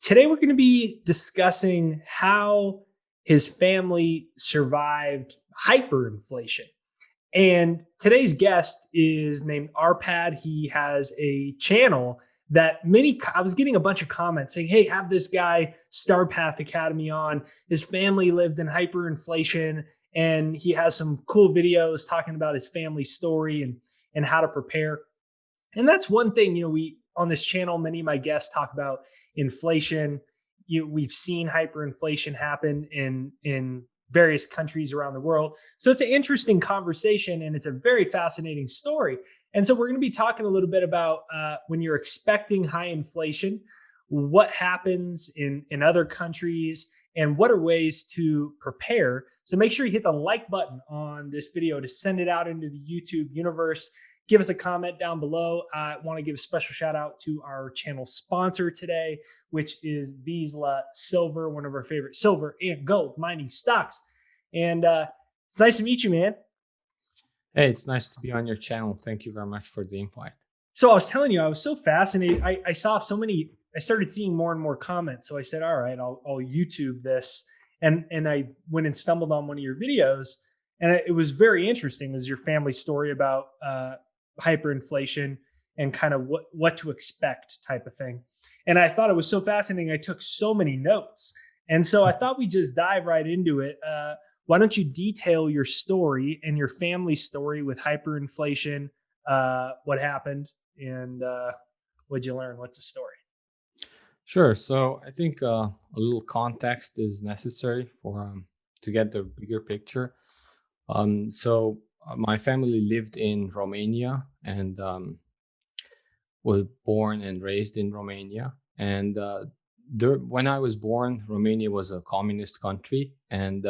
Today, we're going to be discussing how his family survived hyperinflation. And today's guest is named Arpad. He has a channel that I was getting a bunch of comments saying, hey, have this guy, Star Path Academy, on. His family lived in hyperinflation, and he has some cool videos talking about his family story and how to prepare. And that's one thing, we on this channel, many of my guests talk about inflation. We've seen hyperinflation happen in various countries around the world. So it's an interesting conversation, and it's a very fascinating story. And so we're going to be talking a little bit about when you're expecting high inflation, what happens in other countries, and what are ways to prepare. So make sure you hit the like button on this video to send it out into the YouTube universe. Give us a comment down below. I want to give a special shout out to our channel sponsor today, which is Vizsla Silver, one of our favorite silver and gold mining stocks. And it's nice to meet you, man. Hey, it's nice to be on your channel. Thank you very much for the invite. So I was telling you, I was so fascinated. I saw so many, I started seeing more and more comments. So I said, all right, I'll YouTube this. And I went and stumbled on one of your videos, and it was very interesting. It was your family story about hyperinflation and kind of what to expect type of thing. And I thought it was so fascinating. I took so many notes. And so I thought we'd just dive right into it. Why don't you detail your story and your family story with hyperinflation? What happened and what'd you learn? What's the story? Sure. So I think a little context is necessary for to get the bigger picture. My family lived in Romania and was born and raised in Romania. And when I was born, Romania was a communist country. And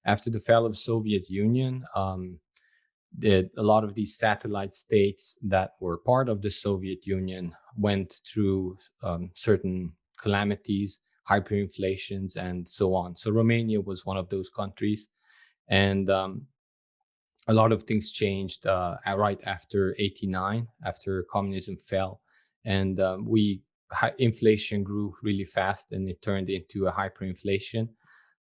after the fall of the Soviet Union, a lot of these satellite states that were part of the Soviet Union went through certain calamities, hyperinflations, and so on. So Romania was one of those countries. And a lot of things changed right after '89, after communism fell, and inflation grew really fast, and it turned into a hyperinflation.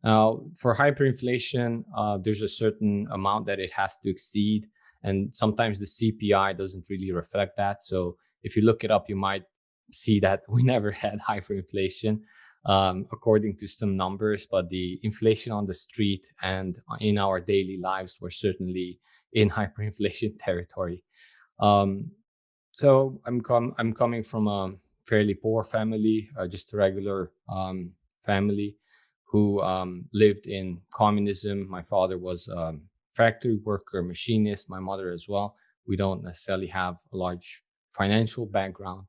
Now, for hyperinflation, there's a certain amount that it has to exceed, and sometimes the CPI doesn't really reflect that. So if you look it up, you might see that we never had hyperinflation. According to some numbers, but the inflation on the street and in our daily lives were certainly in hyperinflation territory. So I'm coming from a fairly poor family, just a regular family who lived in communism. My father was a factory worker, machinist, my mother as well. We don't necessarily have a large financial background.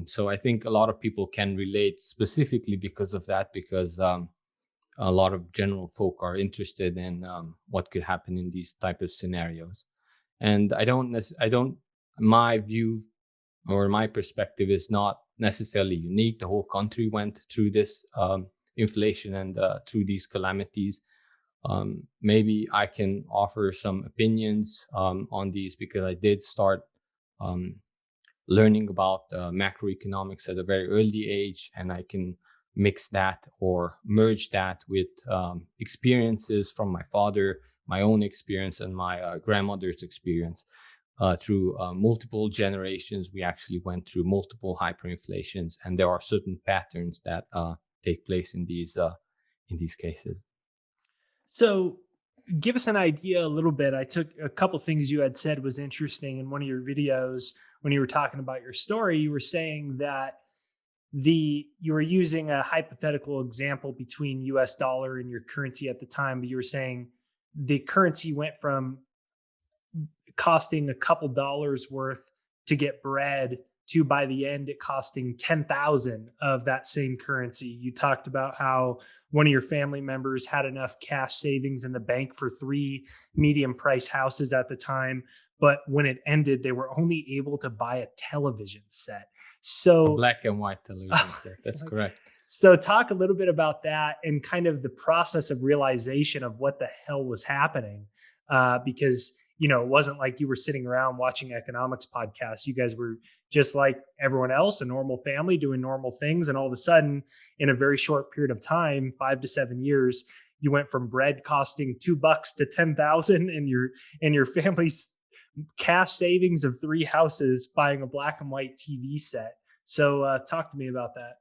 So I think a lot of people can relate specifically because of that, because a lot of general folk are interested in what could happen in these type of scenarios. And my view or my perspective is not necessarily unique. The whole country went through this inflation and through these calamities. Maybe I can offer some opinions on these because I did start learning about macroeconomics at a very early age, and I can mix that or merge that with experiences from my father, my own experience, and my grandmother's experience. Through multiple generations, we actually went through multiple hyperinflations, and there are certain patterns that take place in these cases. So give us an idea a little bit. I took a couple things you had said was interesting in one of your videos. When you were talking about your story, you were saying that you were using a hypothetical example between US dollar and your currency at the time, but you were saying the currency went from costing a couple dollars worth to get bread to, by the end, it costing 10,000 of that same currency. You talked about how one of your family members had enough cash savings in the bank for 3 medium price houses at the time, but when it ended, they were only able to buy a television set. So a black and white television set. That's correct. So talk a little bit about that and kind of the process of realization of what the hell was happening, because it wasn't like you were sitting around watching economics podcasts. You guys were just like everyone else, a normal family doing normal things. And all of a sudden, in a very short period of time, 5 to 7 years, you went from bread costing $2 to 10,000, and your family's cash savings of three houses buying a black and white TV set. So talk to me about that.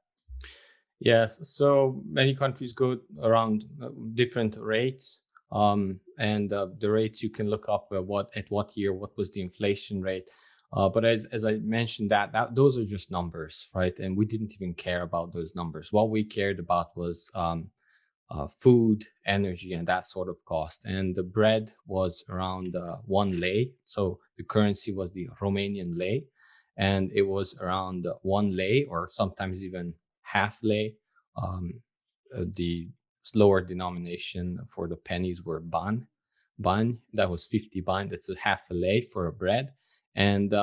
Yes, so many countries go around different rates, and the rates you can look up what year what was the inflation rate. But as I mentioned, that those are just numbers, right? And we didn't even care about those numbers. What we cared about was food, energy, and that sort of cost. And the bread was around 1 lei. So the currency was the Romanian lei, and it was around 1 lei, or sometimes even half lei. Um, the lower denomination for the pennies were ban. Ban, that was 50 ban. That's a half a lei for a bread. And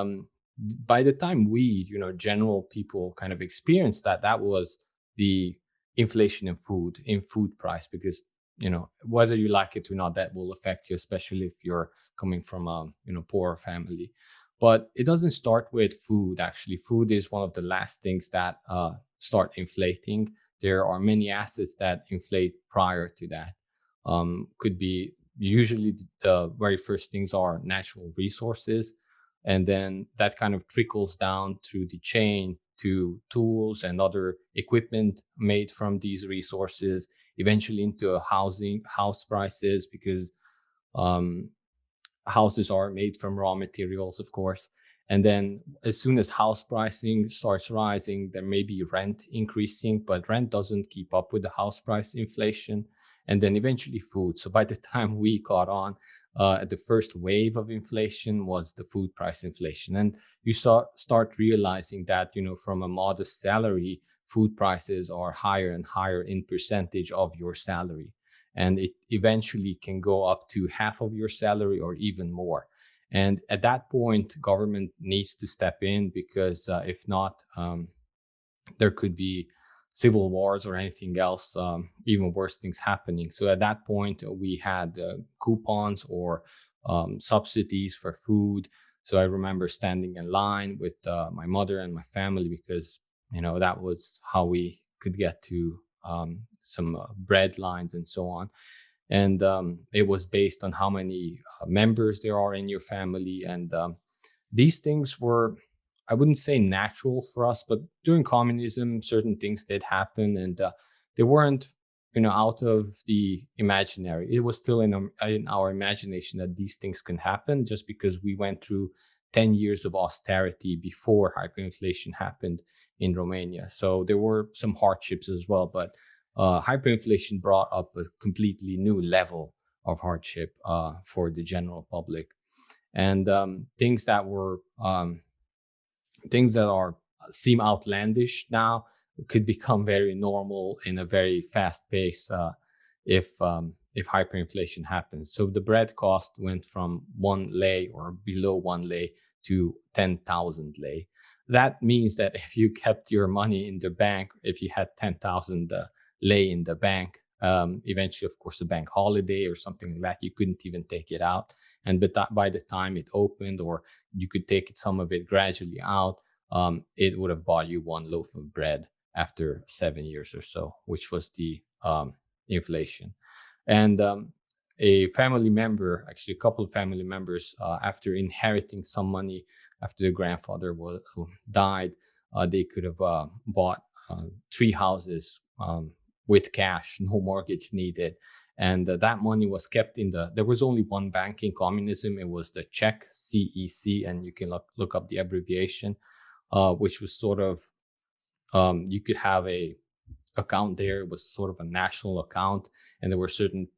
by the time we, general people kind of experienced that, that was the inflation in food price, because whether you like it or not, that will affect you, especially if you're coming from a poor family. But it doesn't start with food. Actually, food is one of the last things that start inflating. There are many assets that inflate prior to that. Could be usually the very first things are natural resources, and then that kind of trickles down through the chain to tools and other equipment made from these resources, eventually into house prices, because um, houses are made from raw materials, of course. And then as soon as house pricing starts rising, there may be rent increasing, but rent doesn't keep up with the house price inflation. And then eventually food. So by the time we caught on, the first wave of inflation was the food price inflation. And you start realizing that, from a modest salary, food prices are higher and higher in percentage of your salary, and it eventually can go up to half of your salary or even more. And at that point, government needs to step in, because if not, there could be civil wars or anything else, even worse things happening. So at that point, we had coupons or subsidies for food. So I remember standing in line with my mother and my family, because that was how we could get to some bread lines and so on. And it was based on how many members there are in your family. And these things were, I wouldn't say natural for us, but during communism, certain things did happen, and they weren't, out of the imaginary. It was still in our imagination that these things can happen, just because we went through 10 years of austerity before hyperinflation happened in Romania. So there were some hardships as well, but hyperinflation brought up a completely new level of hardship for the general public. And things that are seem outlandish now could become very normal in a very fast pace if hyperinflation happens. So the bread cost went from 1 lei or below 1 lei to 10,000 lei. That means that if you kept your money in the bank, if you had 10,000 lei in the bank, eventually, of course, a bank holiday or something like that, you couldn't even take it out. And but by the time it opened, or you could take some of it gradually out, it would have bought you one loaf of bread after 7 years or so, which was the inflation. And a family member, actually a couple of family members, after inheriting some money after the grandfather who died, they could have bought 3 houses with cash, no mortgage needed. And that money was kept there was only one bank in communism. It was the Czech CEC, and you can look up the abbreviation, which was sort of, you could have a account there. It was sort of a national account, and there were certain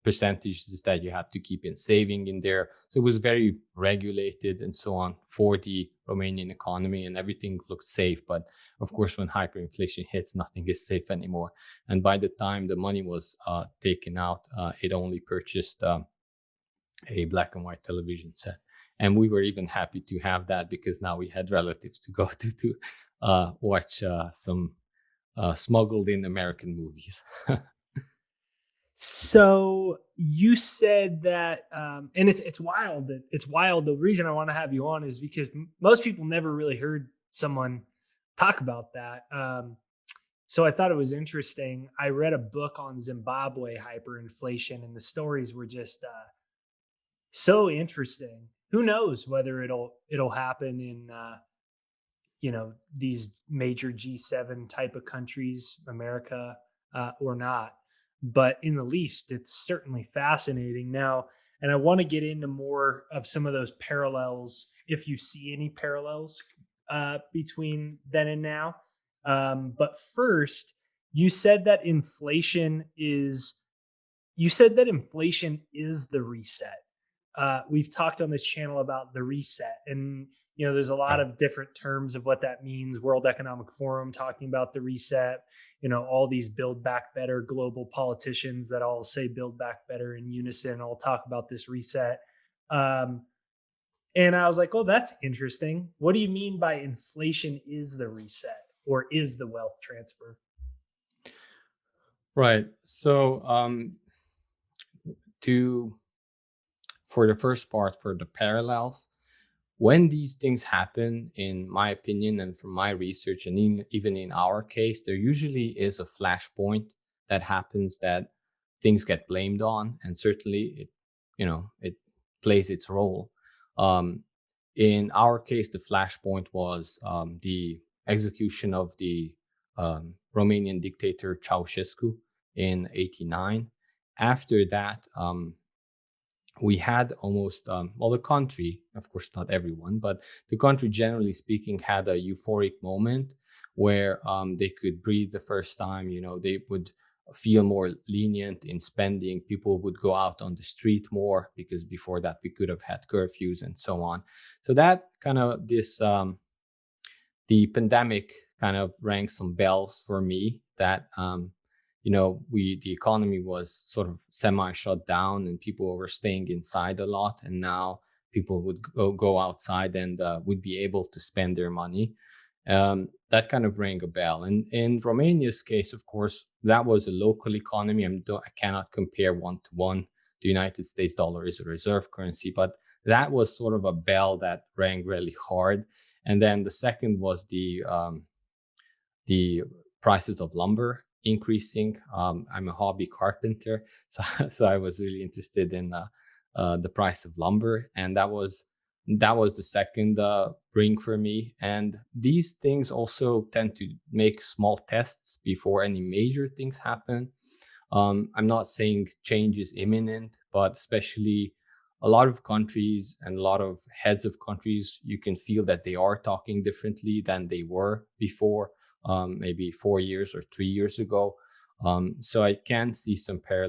percentages that you had to keep in saving in there. So it was very regulated and so on for the Romanian economy, and everything looked safe. But of course, when hyperinflation hits, nothing is safe anymore. And by the time the money was taken out, it only purchased a black and white television set. And we were even happy to have that, because now we had relatives to go to watch some smuggled in American movies. So you said that, and it's wild. That it's wild. The reason I want to have you on is because most people never really heard someone talk about that. So I thought it was interesting. I read a book on Zimbabwe hyperinflation, and the stories were just so interesting. Who knows whether it'll happen in these major G7 type of countries, America, or not. But in the least, it's certainly fascinating now. And I want to get into more of some of those parallels, if you see any parallels between then and now. But first, you said that inflation is the reset. We've talked on this channel about the reset, and there's a lot Right. of different terms of what that means. World Economic Forum talking about the reset. All these build back better global politicians that all say build back better in unison all talk about this reset. Um, and I was like, oh, that's interesting. What do you mean by inflation is the reset or is the wealth transfer? Right. So to for the first part, for the parallels, when these things happen, in my opinion, and from my research, and even in our case, there usually is a flashpoint that happens that things get blamed on, and certainly it plays its role. Um, in our case, the flashpoint was the execution of the Romanian dictator Ceausescu in '89. After that, we had almost well, the country, of course not everyone, but the country generally speaking had a euphoric moment where they could breathe the first time. They would feel more lenient in spending. People would go out on the street more, because before that we could have had curfews and so on. So that kind of this the pandemic kind of rang some bells for me that the economy was sort of semi shut down and people were staying inside a lot, and now people would go outside and would be able to spend their money. That kind of rang a bell. And in Romania's case, of course, that was a local economy. I cannot compare one to one. The United States dollar is a reserve currency, but that was sort of a bell that rang really hard. And then the second was the prices of lumber increasing. I'm a hobby carpenter, so so I was really interested in the price of lumber, and that was the second ring for me. And these things also tend to make small tests before any major things happen. I'm not saying change is imminent, but especially a lot of countries and a lot of heads of countries, you can feel that they are talking differently than they were before, maybe 4 years or 3 years ago. So I can see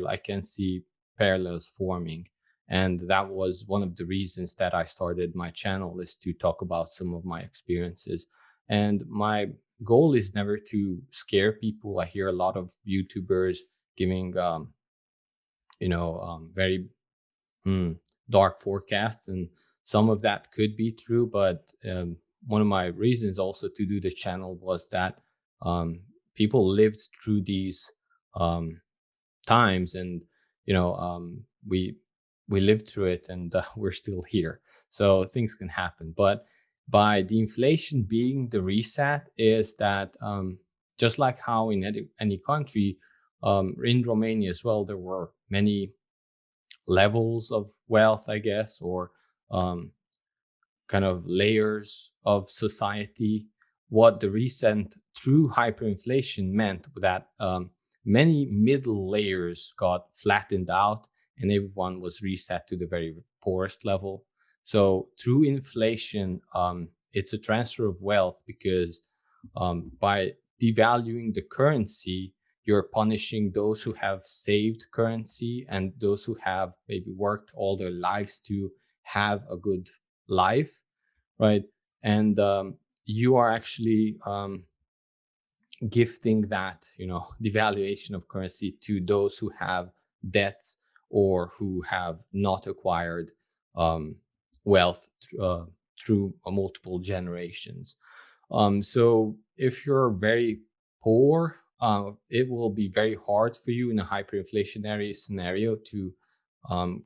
I can see parallels forming. And that was one of the reasons that I started my channel, is to talk about some of my experiences. And my goal is never to scare people. I hear a lot of YouTubers giving, very mm, dark forecasts, and some of that could be true. But one of my reasons also to do the channel was that um, people lived through these um, times, and we lived through it, and we're still here. So things can happen. But by the inflation being the reset, is that just like how in any country, in Romania as well, there were many levels of wealth, I guess, or um, kind of layers of society. What the recent true hyperinflation meant that many middle layers got flattened out, and everyone was reset to the very poorest level. So through inflation, it's a transfer of wealth, because by devaluing the currency, you're punishing those who have saved currency and those who have maybe worked all their lives to have a good life, right? And you are actually gifting that devaluation of currency to those who have debts or who have not acquired um, wealth through multiple generations. So if you're very poor, it will be very hard for you in a hyperinflationary scenario to um,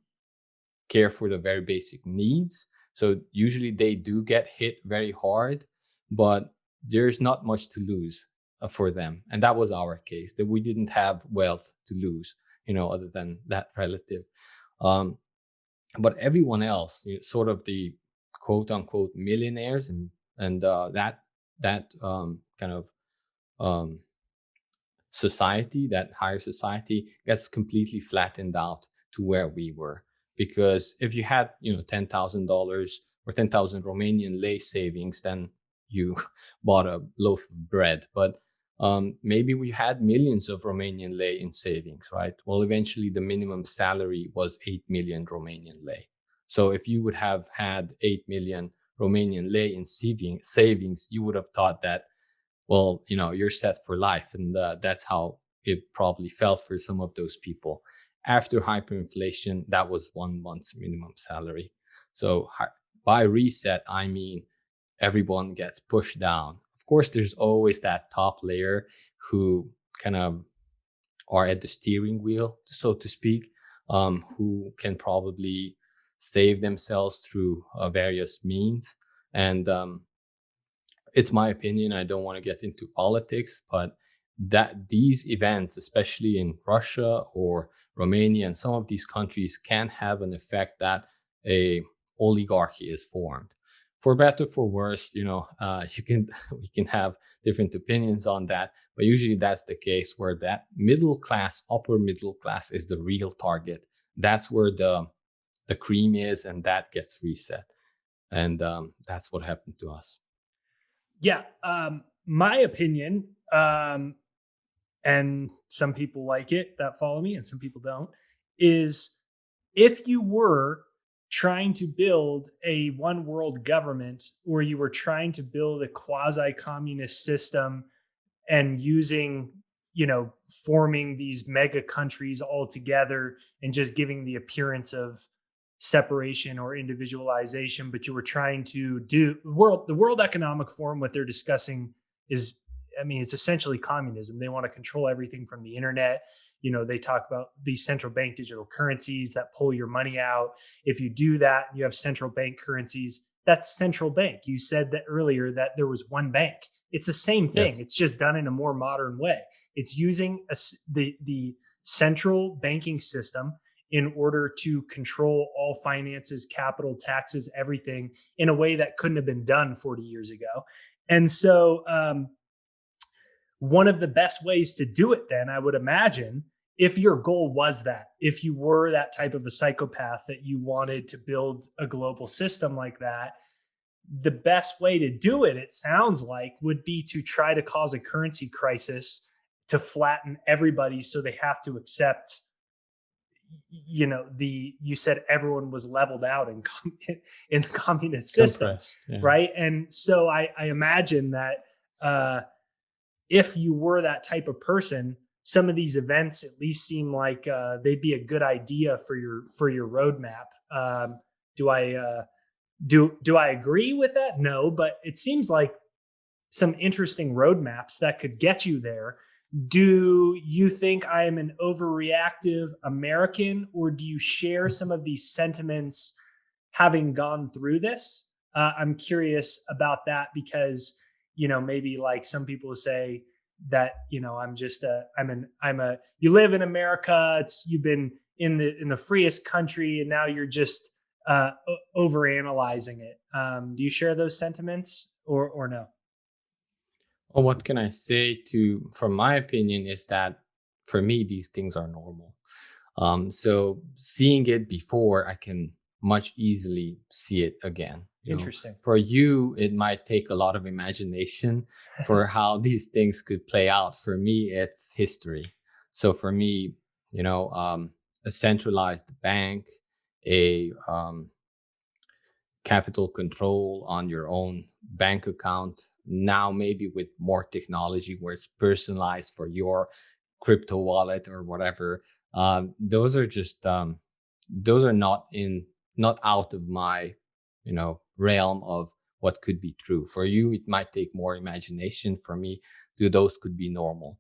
care for the very basic needs. So usually they do get hit very hard. but there's not much to lose for them. And that was our case, that we didn't have wealth to lose, other than that relative. But everyone else, sort of the quote unquote millionaires, and that kind of um, society, that higher society, gets completely flattened out to where we were. Because if you had, $10,000 or 10,000 Romanian lei savings, then you bought a loaf of bread. But maybe we had millions of Romanian lei in savings, right? Well, eventually the minimum salary was 8 million Romanian lei. So if you would have had 8 million Romanian lei in savings, you would have thought that, well, you're set for life. And that's how it probably felt for some of those people. After hyperinflation, that was 1 month's minimum salary. So by reset, I mean everyone gets pushed down. Of course, there's always that top layer who kind of are at the steering wheel, so to speak, who can probably save themselves through various means. And it's my opinion. I don't want to get into politics, but that these events, especially in Russia or Romania and some of these countries, can have an effect that a oligarchy is formed. For better, for worse, you can we can have different opinions on that, but usually that's the case, where that middle class, upper middle class, is the real target. That's where the cream is, and that gets reset, and that's what happened to us. Yeah. My opinion, and some people like it that follow me and some people don't, is if you were trying to build a one world government, or you were trying to build a quasi communist system and using, forming these mega countries all together and just giving the appearance of separation or individualization, but you were trying to do the World Economic Forum, what they're discussing is, I mean, it's essentially communism. They want to control everything from the internet. They talk about these central bank digital currencies that pull your money out. If you do that, you have central bank currencies. That's central bank. You said that earlier, that there was one bank. It's the same thing. Yes. It's just done in a more modern way. It's using the central banking system in order to control all finances, capital, taxes, everything, in a way that couldn't have been done 40 years ago. And so one of the best ways to do it, then, I would imagine, if your goal was that, if you were that type of a psychopath that you wanted to build a global system like that, the best way to do it, it sounds like, would be to try to cause a currency crisis to flatten everybody, so they have to accept, you said everyone was leveled out in the communist system, yeah. Right? And so I imagine that if you were that type of person, some of these events at least seem like they'd be a good idea for your roadmap. Do I agree with that? No, but it seems like some interesting roadmaps that could get you there. Do you think I am an overreactive American, or do you share some of these sentiments having gone through this? I'm curious about that, because, maybe like some people say that, you live in America, you've been in the freest country, and now you're just overanalyzing it. Do you share those sentiments or no? Well, what can I say from my opinion, is that for me, these things are normal. So seeing it before, I can much easily see it again. Interesting. For you, it might take a lot of imagination for how these things could play out. For me, it's history. So for me, a centralized bank, a capital control on your own bank account, now maybe with more technology where it's personalized for your crypto wallet or whatever. Those are just those are not out of my realm of what could be true. For you, it might take more imagination. For me, those could be normal.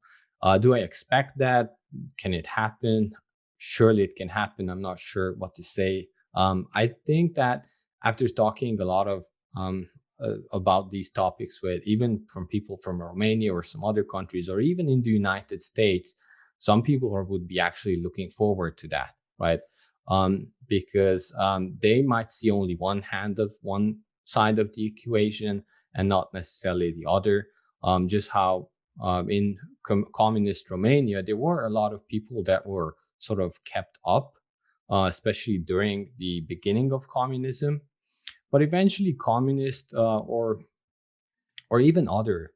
Do I expect that? Can it happen? Surely it can happen. I'm not sure what to say. I think that after talking a lot of about these topics with even from people from Romania or some other countries, or even in the United States, some people would be actually looking forward to that, right? Because they might see only one side of the equation and not necessarily the other. Just how in communist Romania, there were a lot of people that were sort of kept up, especially during the beginning of communism. But eventually, communist or even other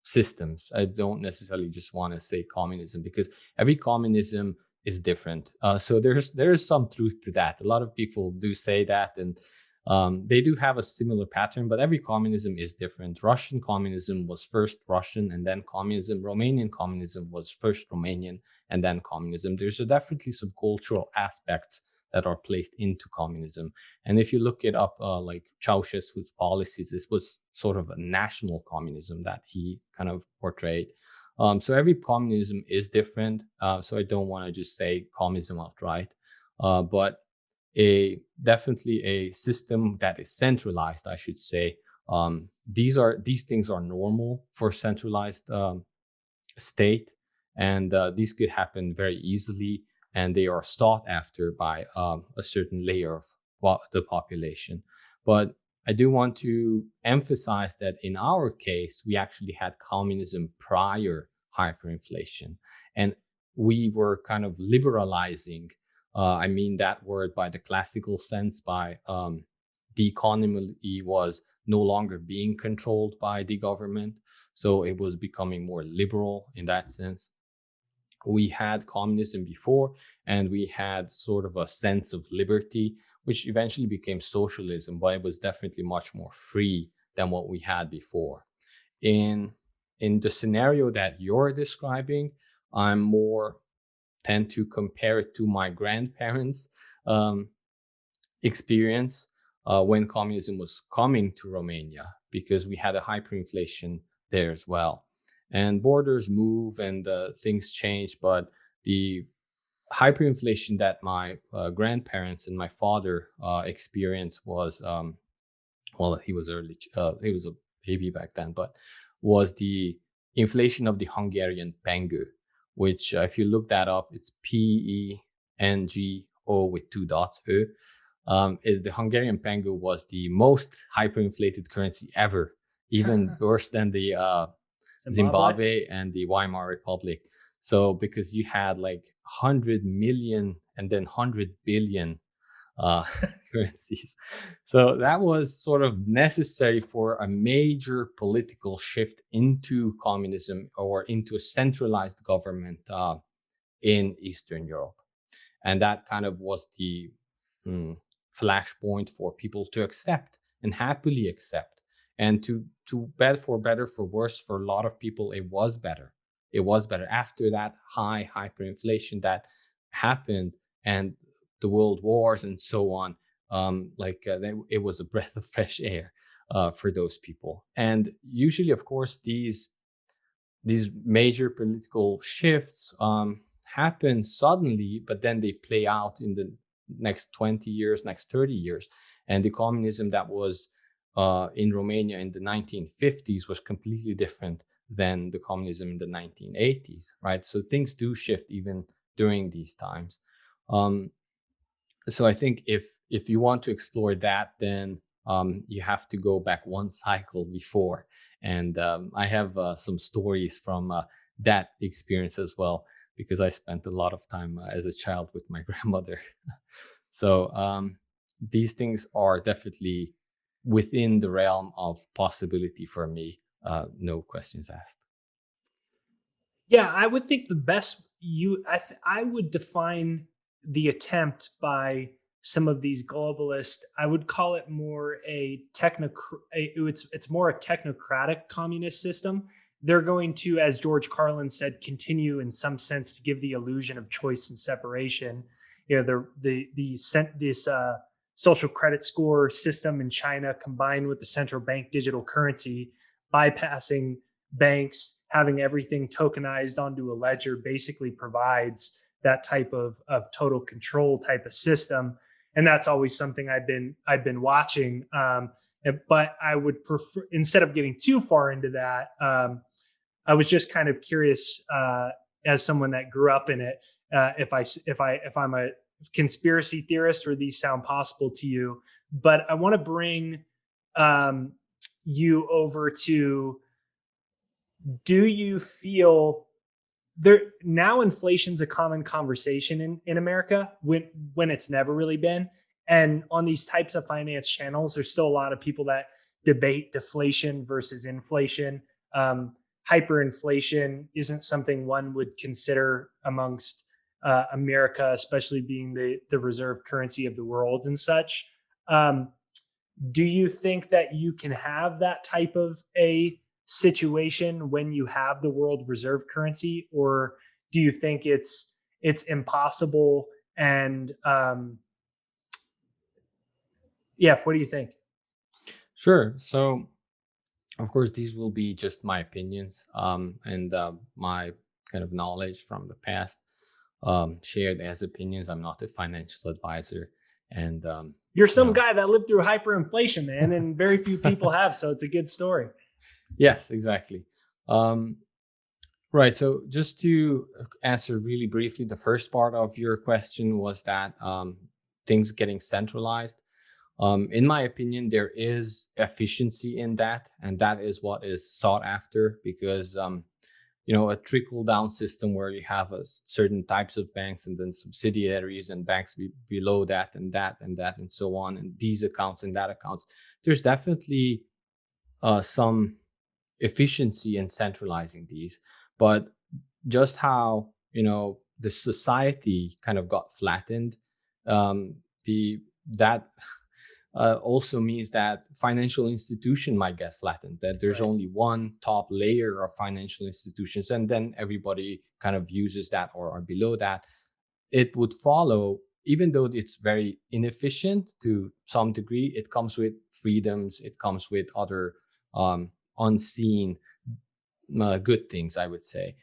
systems. I don't necessarily just want to say communism, because every communism is different. So there is some truth to that. A lot of people do say that, and they do have a similar pattern, but every communism is different. Russian communism was first Russian and then communism. Romanian communism was first Romanian and then communism. There's definitely some cultural aspects that are placed into communism. And if you look it up, like Ceausescu's policies, this was sort of a national communism that he kind of portrayed. So every communism is different. So I don't want to just say communism outright, but definitely a system that is centralized, I should say. These things are normal for centralized state, and these could happen very easily, and they are sought after by a certain layer of the population. But I do want to emphasize that in our case, we actually had communism prior hyperinflation, and we were kind of liberalizing. I mean that word by the classical sense, by the economy was no longer being controlled by the government. So it was becoming more liberal in that sense. We had communism before, and we had sort of a sense of liberty, which eventually became socialism, but it was definitely much more free than what we had before. In the scenario that you're describing, I'm more tend to compare it to my grandparents' experience when communism was coming to Romania, because we had a hyperinflation there as well. And borders move and things change, but the hyperinflation that my grandparents and my father experienced was, well, he was he was a baby back then, but was the inflation of the Hungarian pengu, which if you look that up, it's PENGO with two dots. Is the Hungarian pengu was the most hyperinflated currency ever, even worse than the Zimbabwe and the Weimar Republic. So because you had like 100 million and then 100 billion currencies. So that was sort of necessary for a major political shift into communism or into a centralized government in Eastern Europe. And that kind of was the flashpoint for people to accept and happily accept. And to bet for better, for worse, for a lot of people, it was better. It was better after that high hyperinflation that happened and the world wars and so on. It was a breath of fresh air for those people. And usually, of course, these major political shifts happen suddenly, but then they play out in the next 20 years, next 30 years. And the communism that was in Romania in the 1950s was completely different than the communism in the 1980s, right? So things do shift even during these times. So I think if you want to explore that, then you have to go back one cycle before. And I have some stories from that experience as well, because I spent a lot of time as a child with my grandmother. So these things are definitely within the realm of possibility for me. No questions asked. Yeah, I would think the best I would define the attempt by some of these globalists. I would call it more it's more a technocratic communist system. They're going to, as George Carlin said, continue in some sense to give the illusion of choice and separation. You know, this social credit score system in China combined with the central bank digital currency, bypassing banks, having everything tokenized onto a ledger, basically provides that type of total control type of system. And that's always something I've been watching. But I would prefer, instead of getting too far into that, I was just kind of curious, as someone that grew up in it, if I'm a conspiracy theorist or these sound possible to you. But I want to bring um, you over to, do you feel there now inflation's a common conversation in America when it's never really been. And on these types of finance channels, there's still a lot of people that debate deflation versus inflation. Um, Hyperinflation isn't something one would consider amongst America, especially being the reserve currency of the world and such. Um, do you think that you can have that type of a situation when you have the world reserve currency, or do you think it's impossible? And yeah, what do you think? Sure. So, of course, these will be just my opinions, and my kind of knowledge from the past, shared as opinions. I'm not a financial advisor, and You're you some know, guy that lived through hyperinflation, man, and very few people have, so it's a good story. yes, exactly. Um, right. So, just to answer really briefly, the first part of your question was that things getting centralized. In my opinion, there is efficiency in that, and that is what is sought after because a trickle down system where you have certain types of banks and then subsidiaries and banks below that and that and that and so on, and these accounts and that accounts. There's definitely some efficiency in centralizing these, but just how the society kind of got flattened, the that also means that financial institution might get flattened, that there's Right. only one top layer of financial institutions and then everybody kind of uses that or are below that. It would follow, even though it's very inefficient to some degree, it comes with freedoms, it comes with other unseen good things, I would say,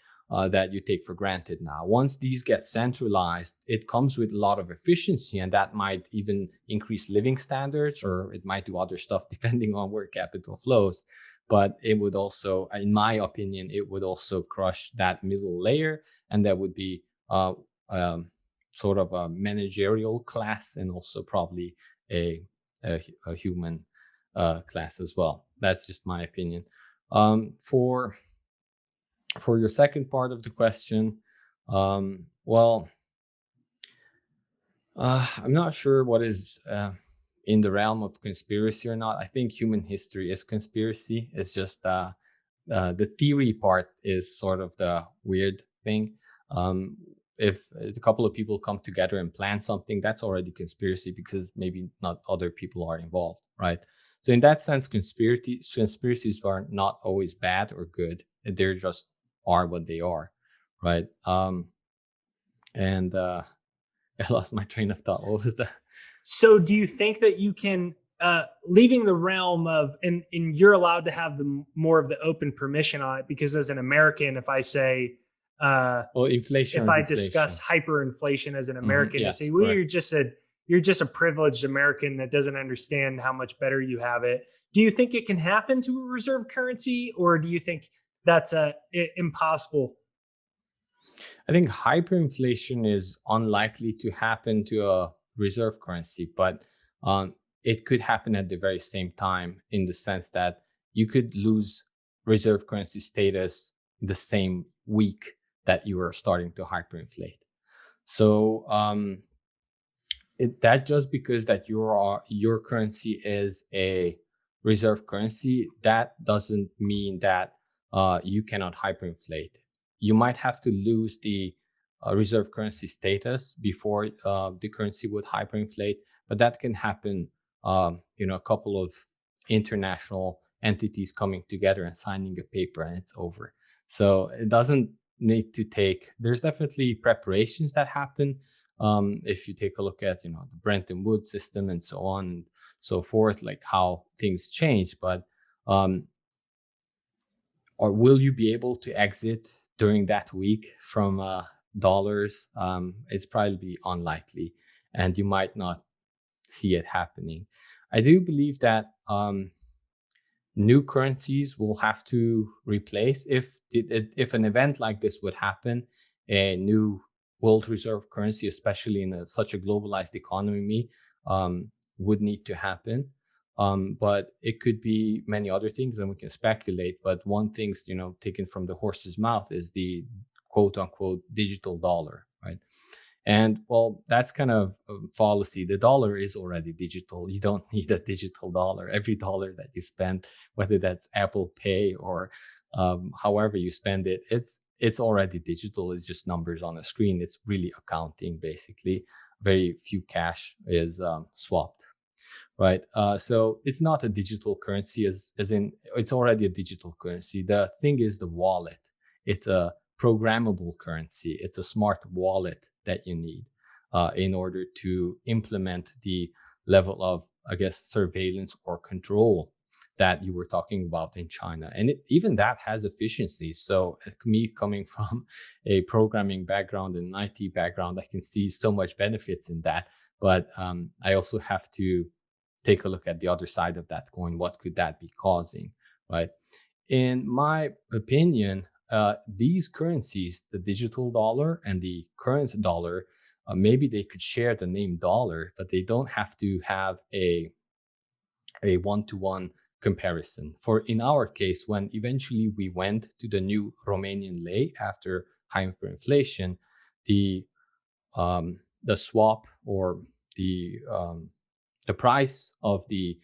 that you take for granted now. Once these get centralized, it comes with a lot of efficiency, and that might even increase living standards, or it might do other stuff depending on where capital flows. But it would also, in my opinion, it would also crush that middle layer, and that would be um, sort of a managerial class, and also probably a human class as well. That's just my opinion. For your second part of the question, well, I'm not sure what is in the realm of conspiracy or not. I think human history is conspiracy. It's just the theory part is sort of the weird thing. Um, if a couple of people come together and plan something, that's already conspiracy because maybe not other people are involved, right? So in that sense, conspiracies are not always bad or good. They're just are what they are, right? And I lost my train of thought. What was that? So do you think that you can, leaving the realm of, and you're allowed to have the more of the open permission on it, because as an American, if I say, uh, Oh, inflation if or I discuss deflation? hyperinflation as an American, they say, Yes, well, correct. you're just a privileged American that doesn't understand how much better you have it. Do you think it can happen to a reserve currency, or do you think that's impossible? I think hyperinflation is unlikely to happen to a reserve currency, but it could happen at the very same time in the sense that you could lose reserve currency status the same week that you are starting to hyperinflate. So that just because that your currency is a reserve currency, that doesn't mean that you cannot hyperinflate. You might have to lose the reserve currency status before the currency would hyperinflate, but that can happen. A couple of international entities coming together and signing a paper, and it's over. So it doesn't need to take. There's definitely preparations that happen, if you take a look at the Bretton Woods system and so on and so forth, like how things change. But or will you be able to exit during that week from dollars? It's probably unlikely, and you might not see it happening. I do believe that new currencies will have to replace, if an event like this would happen, a new world reserve currency, especially in such a globalized economy, would need to happen. But it could be many other things, and we can speculate. But one thing's, taken from the horse's mouth is the quote unquote digital dollar, right? And well, that's kind of a fallacy. The dollar is already digital. You don't need a digital dollar. Every dollar that you spend, whether that's Apple Pay or however you spend it, it's already digital. It's just numbers on a screen. It's really accounting, basically. Very few cash is swapped, right? So it's not a digital currency, as in it's already a digital currency. The thing is the wallet. It's a programmable currency. It's a smart wallet that you need in order to implement the level of, I guess, surveillance or control that you were talking about in China. And even that has efficiency. So me coming from a programming background and IT background, I can see so much benefits in that. But I also have to take a look at the other side of that coin. What could that be causing, right? In my opinion, these currencies, the digital dollar and the current dollar, maybe they could share the name dollar, but they don't have to have a one-to-one comparison. For in our case, when eventually we went to the new Romanian lei after hyperinflation, the swap or the price of the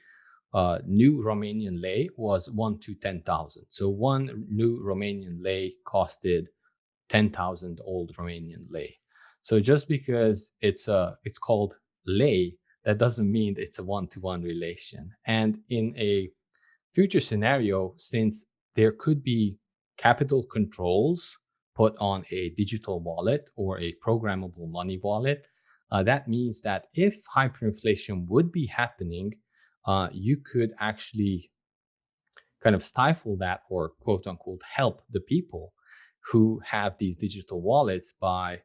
new Romanian lei was 1 to 10,000. So one new Romanian lei costed 10,000 old Romanian lei. So just because it's called lei, that doesn't mean it's a one-to-one relation. And in a future scenario, since there could be capital controls put on a digital wallet or a programmable money wallet, that means that if hyperinflation would be happening, you could actually kind of stifle that, or quote unquote help the people who have these digital wallets by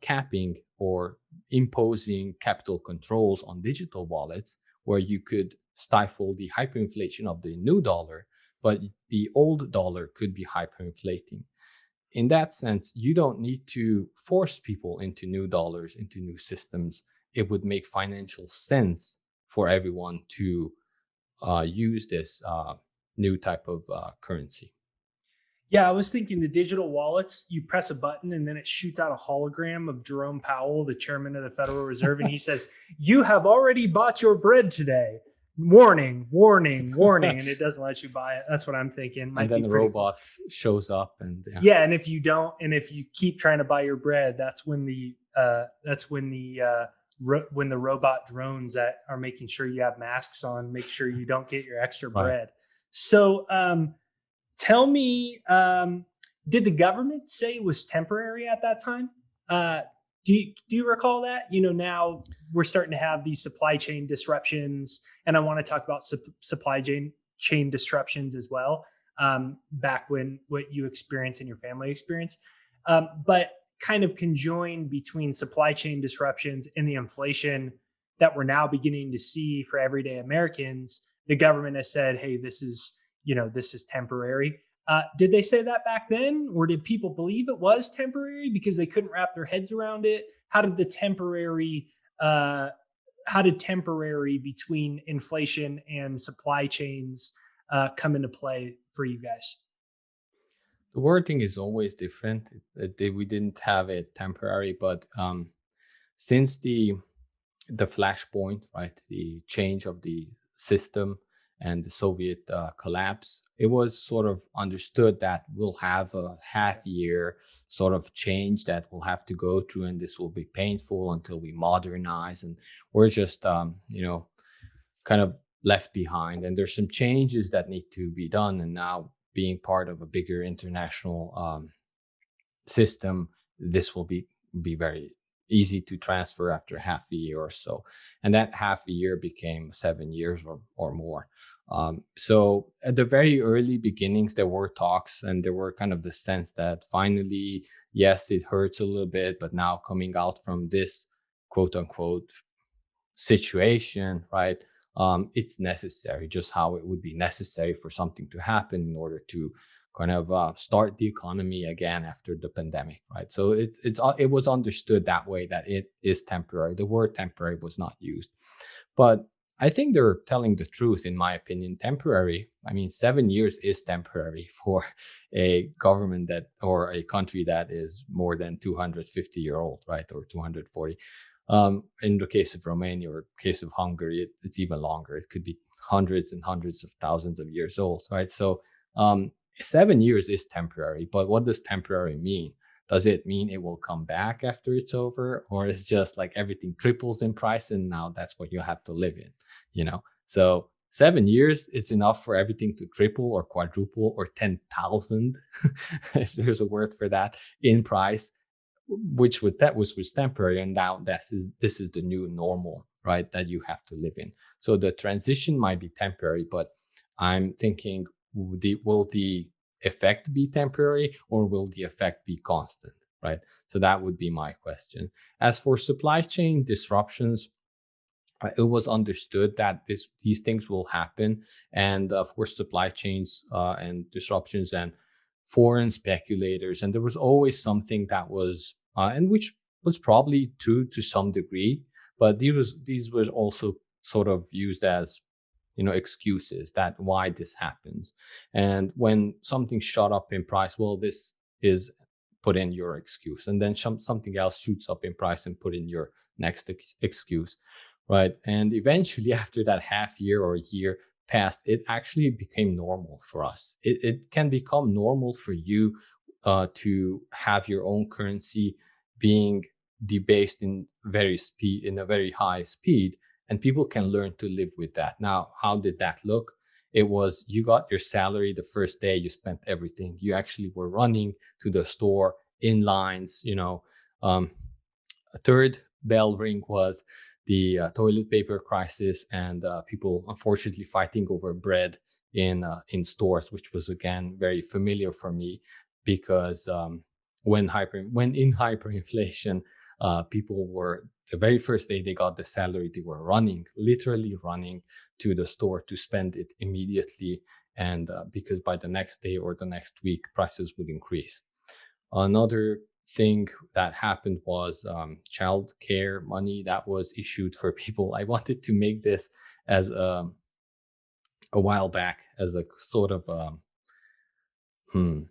capping or imposing capital controls on digital wallets, where you could stifle the hyperinflation of the new dollar, but the old dollar could be hyperinflating. In that sense, you don't need to force people into new dollars, into new systems. It would make financial sense for everyone to use this new type of currency. Yeah, I was thinking the digital wallets, you press a button and then it shoots out a hologram of Jerome Powell, the chairman of the Federal Reserve. And he says, "You have already bought your bread today. Warning, warning, warning." And it doesn't let you buy it. That's what I'm thinking. And then the robot shows up and yeah. And if you don't, and if you keep trying to buy your bread, that's when the robot drones that are making sure you have masks on, make sure you don't get your extra bread. Right. So tell me, did the government say it was temporary at that time? Do you recall that? Now we're starting to have these supply chain disruptions, and I want to talk about supply chain disruptions as well, back when what you experience and your family experience. But kind of conjoined between supply chain disruptions and the inflation that we're now beginning to see for everyday Americans, the government has said, "Hey, this is temporary." Did they say that back then, or did people believe it was temporary because they couldn't wrap their heads around it? How did temporary between inflation and supply chains come into play for you guys? The wording is always different. We didn't have it temporary, but since the flashpoint, right, the change of the system and the Soviet collapse, it was sort of understood that we'll have a half year sort of change that we'll have to go through, and this will be painful until we modernize, and we're just kind of left behind. And there's some changes that need to be done, and now being part of a bigger international system, this will be very easy to transfer after half a year or so. And that half a year became 7 years or more. So at the very early beginnings, there were talks, and there were kind of the sense that finally, yes, it hurts a little bit, but now coming out from this quote unquote situation, right, it's necessary, just how it would be necessary for something to happen in order to kind of start the economy again after the pandemic, right? So it was understood that way, that it is temporary. The word temporary was not used, but I think they're telling the truth, in my opinion. Temporary, I mean, 7 years is temporary for a government that, or a country that is more than 250-year old, right? Or 240. In the case of Romania or case of Hungary, it's even longer. It could be hundreds and hundreds of thousands of years old, right? So 7 years is temporary, but what does temporary mean? Does it mean it will come back after it's over, or it's just like everything triples in price and now that's what you have to live in, you know? So 7 years, it's enough for everything to triple or quadruple or 10,000, if there's a word for that, in price, which was temporary, and now this is the new normal, right? That you have to live in. So the transition might be temporary, but I'm thinking, will the effect be temporary or will the effect be constant, right? So that would be my question. As for supply chain disruptions, it was understood that these things will happen, and of course supply chains and disruptions and foreign speculators, and there was always something that was and which was probably true to some degree, but these were also sort of used as, excuses that why this happens. And when something shot up in price, well, this is, put in your excuse, and then something else shoots up in price and put in your next excuse, right? And eventually, after that half year or a year passed, it actually became normal for us. It can become normal for you to have your own currency being debased in a very high speed, and people can learn to live with that. Now, how did that look? It was, you got your salary the first day, you spent everything. You actually were running to the store in lines. A third bell ring was the toilet paper crisis, and people unfortunately fighting over bread in stores, which was again very familiar for me, because when in hyperinflation, people were, the very first day they got the salary, they were literally running to the store to spend it immediately, and because by the next day or the next week prices would increase. Another thing that happened was child care money that was issued for people. I wanted to make this as a while back as a sort of hmm,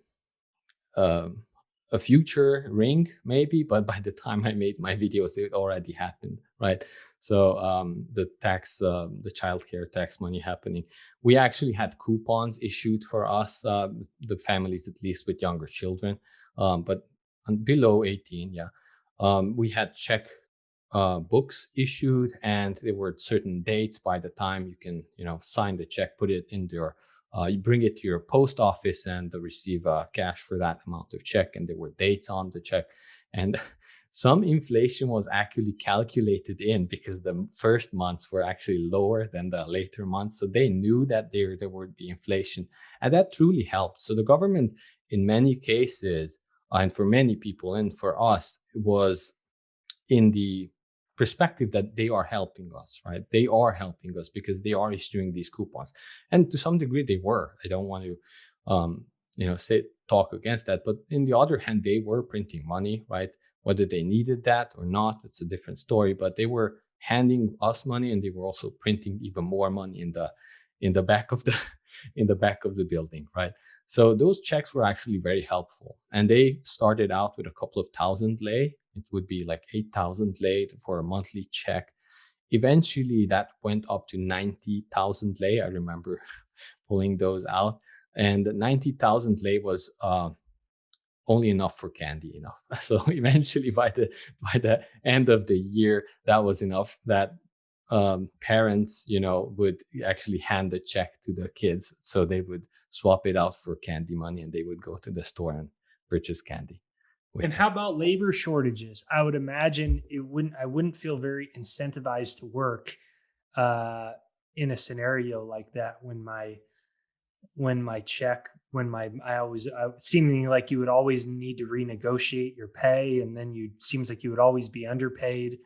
um, a future ring, maybe, but by the time I made my videos, it already happened, right? So the childcare tax money happening. We actually had coupons issued for us, the families at least with younger children, but below 18, yeah. We had check books issued, and there were certain dates by the time you can, sign the check, put it in your you bring it to your post office and receive cash for that amount of check. And there were dates on the check. And some inflation was actually calculated in, because the first months were actually lower than the later months. So they knew that there would be inflation. And that truly helped. So the government, in many cases, and for many people, and for us, was in the perspective that they are helping us, right? They are helping us because they are issuing these coupons, and to some degree they were. I don't want to, talk against that, but in the other hand, they were printing money, right? Whether they needed that or not, it's a different story. But they were handing us money, and they were also printing even more money in the back of the in the back of the building, right? So those checks were actually very helpful, and they started out with a couple of thousand lei. It would be like 8,000 lei for a monthly check. Eventually, that went up to 90,000 lei. I remember pulling those out, and 90,000 lei was only enough for candy, enough. So eventually, by the end of the year, that was enough. That parents, would actually hand the check to the kids, so they would swap it out for candy money, and they would go to the store and purchase candy with And that. how about labor shortages? I would imagine I wouldn't feel very incentivized to work uh, in a scenario like that when my check when my I always seeming like you would always need to renegotiate your pay, and then you seems like you would always be underpaid.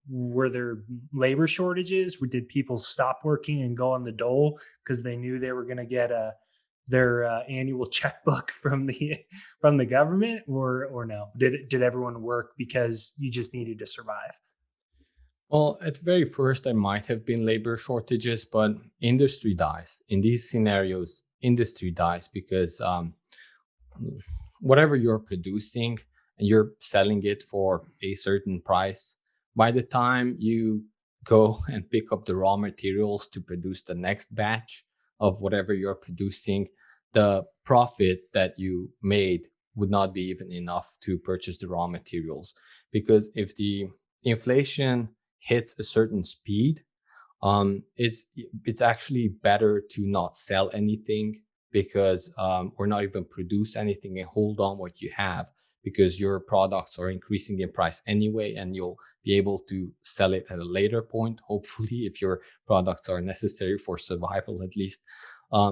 were there labor shortages? Did people stop working and go on the dole because they knew they were going to get their annual checkbook from the government, or no? Did everyone work because you just needed to survive? Well, at very first, there might have been labor shortages, but industry dies. In these scenarios, industry dies because whatever you're producing and you're selling it for a certain price, by the time you go and pick up the raw materials to produce the next batch of whatever you're producing, the profit that you made would not be even enough to purchase the raw materials. Because if the inflation hits a certain speed, it's actually better to not sell anything because or not even produce anything and hold on what you have, because your products are increasing in price anyway, and you'll be able to sell it at a later point, hopefully, if your products are necessary for survival at least.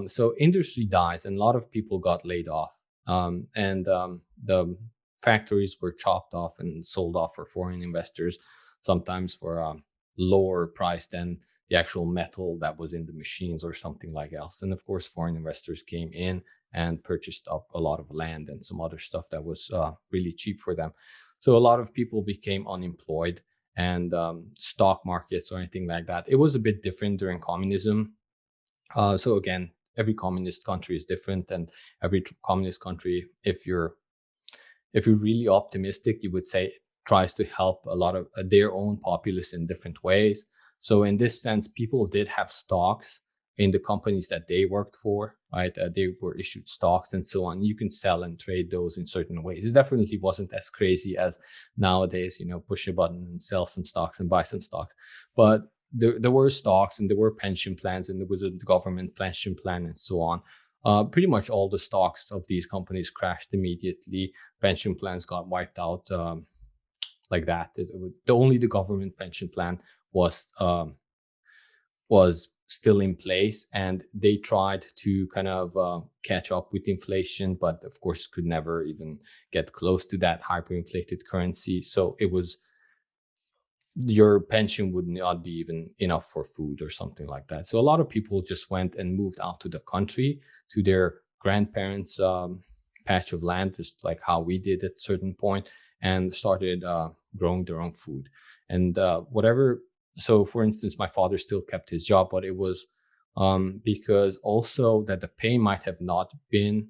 So industry dies and a lot of people got laid off, and the factories were chopped off and sold off for foreign investors, sometimes for lower price than the actual metal that was in the machines or something like else. And of course, foreign investors came in and purchased up a lot of land and some other stuff that was really cheap for them. So a lot of people became unemployed, and stock markets or anything like that. It was a bit different during communism. So again, every communist country is different, and every communist country, if you're really optimistic, you would say tries to help a lot of their own populace in different ways. So in this sense, people did have stocks in the companies that they worked for, right? They were issued stocks and so on. You can sell and trade those in certain ways. It definitely wasn't as crazy as nowadays, push a button and sell some stocks and buy some stocks. But there were stocks and there were pension plans and there was a government pension plan and so on. Pretty much all the stocks of these companies crashed immediately. Pension plans got wiped out like that. Only the government pension plan was was still in place, and they tried to kind of catch up with inflation, but of course could never even get close to that hyperinflated currency. So it was, your pension would not be even enough for food or something like that. So a lot of people just went and moved out to the country to their grandparents' patch of land, just like how we did at a certain point, and started growing their own food and whatever. So, for instance, my father still kept his job, but it was because also that the pay might have not been